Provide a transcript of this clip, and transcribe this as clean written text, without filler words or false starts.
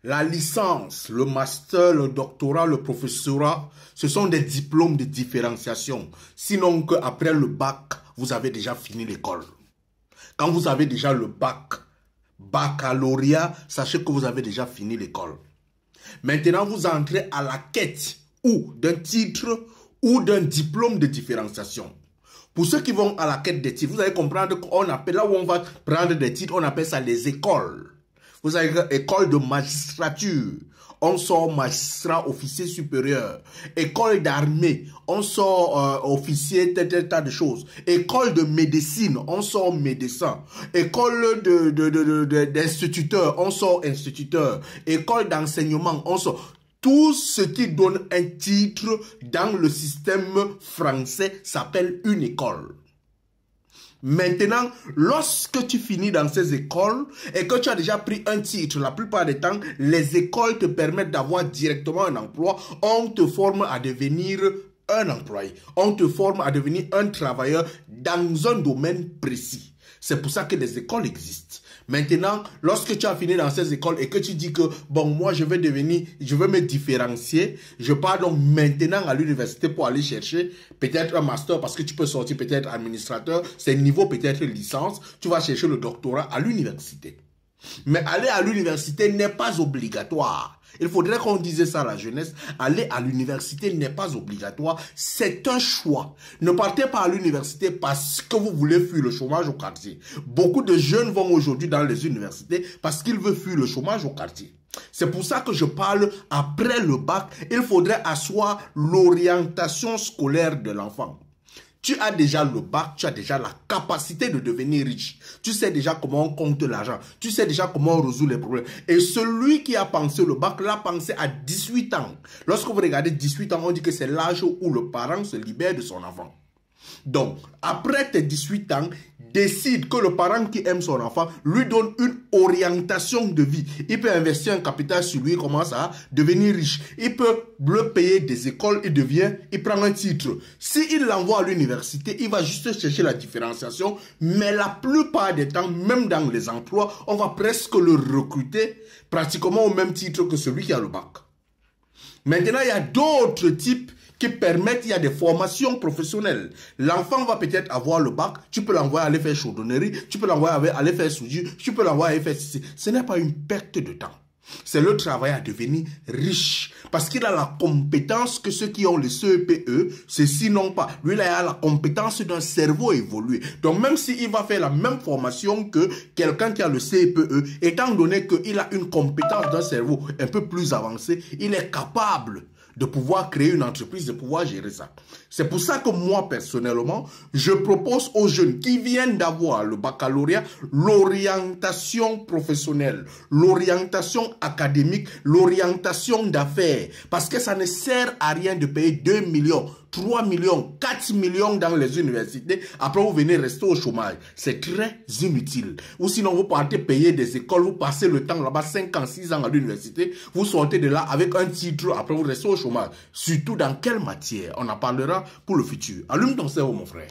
La licence, le master, le doctorat, le professorat, ce sont des diplômes de différenciation. Sinon qu'après le bac, vous avez déjà fini l'école. Quand vous avez déjà le bac, baccalauréat, sachez que vous avez déjà fini l'école. Maintenant, vous entrez à la quête ou d'un titre ou d'un diplôme de différenciation. Pour ceux qui vont à la quête des titres, vous allez comprendre qu'on appelle, là où on va prendre des titres, on appelle ça les écoles. Vous avez école de magistrature, on sort magistrat, officier supérieur. École d'armée, on sort officier, tel tas de choses. École de médecine, on sort médecin. École d'instituteur, on sort instituteur. École d'enseignement, on sort... Tout ce qui donne un titre dans le système français s'appelle une école. Maintenant, lorsque tu finis dans ces écoles et que tu as déjà pris un titre, la plupart des temps, les écoles te permettent d'avoir directement un emploi. On te forme à devenir un employé. On te forme à devenir un travailleur dans un domaine précis. C'est pour ça que les écoles existent. Maintenant, lorsque tu as fini dans ces écoles et que tu dis que, bon, moi, je veux me différencier, je pars donc maintenant à l'université pour aller chercher peut-être un master parce que tu peux sortir peut-être administrateur, c'est niveau peut-être licence, tu vas chercher le doctorat à l'université. Mais aller à l'université n'est pas obligatoire. Il faudrait qu'on dise ça à la jeunesse. Aller à l'université n'est pas obligatoire. C'est un choix. Ne partez pas à l'université parce que vous voulez fuir le chômage au quartier. Beaucoup de jeunes vont aujourd'hui dans les universités parce qu'ils veulent fuir le chômage au quartier. C'est pour ça que je parle après le bac. Il faudrait asseoir l'orientation scolaire de l'enfant. Tu as déjà le bac, tu as déjà la capacité de devenir riche. Tu sais déjà comment on compte l'argent. Tu sais déjà comment on résout les problèmes. Et celui qui a pensé le bac l'a pensé à 18 ans. Lorsque vous regardez 18 ans, on dit que c'est l'âge où le parent se libère de son enfant. Donc, après tes 18 ans, décide que le parent qui aime son enfant lui donne une orientation de vie. Il peut investir un capital sur lui, il commence à devenir riche. Il peut le payer des écoles, il prend un titre. S'il l'envoie à l'université, il va juste chercher la différenciation. Mais la plupart des temps, même dans les emplois, on va presque le recruter pratiquement au même titre que celui qui a le bac. Maintenant, il y a d'autres types qui permettent, il y a des formations professionnelles. L'enfant va peut-être avoir le bac, tu peux l'envoyer aller faire chaudronnerie, tu peux l'envoyer aller faire soudure, tu peux l'envoyer aller faire ceci. Ce n'est pas une perte de temps. C'est le travail à devenir riche. Parce qu'il a la compétence que ceux qui ont le CEPE, ceux-ci n'ont pas. Lui, il a la compétence d'un cerveau évolué. Donc, même s'il va faire la même formation que quelqu'un qui a le CEPE, étant donné qu'il a une compétence d'un cerveau un peu plus avancé, il est capable de pouvoir créer une entreprise, de pouvoir gérer ça. C'est pour ça que moi, personnellement, je propose aux jeunes qui viennent d'avoir le baccalauréat, l'orientation professionnelle, l'orientation académique, l'orientation d'affaires. Parce que ça ne sert à rien de payer 2 millions, 3 millions, 4 millions dans les universités. Après, vous venez rester au chômage. C'est très inutile. Ou sinon, vous partez payer des écoles, vous passez le temps là-bas, 5 ans, 6 ans à l'université. Vous sortez de là avec un titre, après vous restez au chômage. Surtout dans quelle matière? On en parlera pour le futur. Allume ton cerveau, mon frère.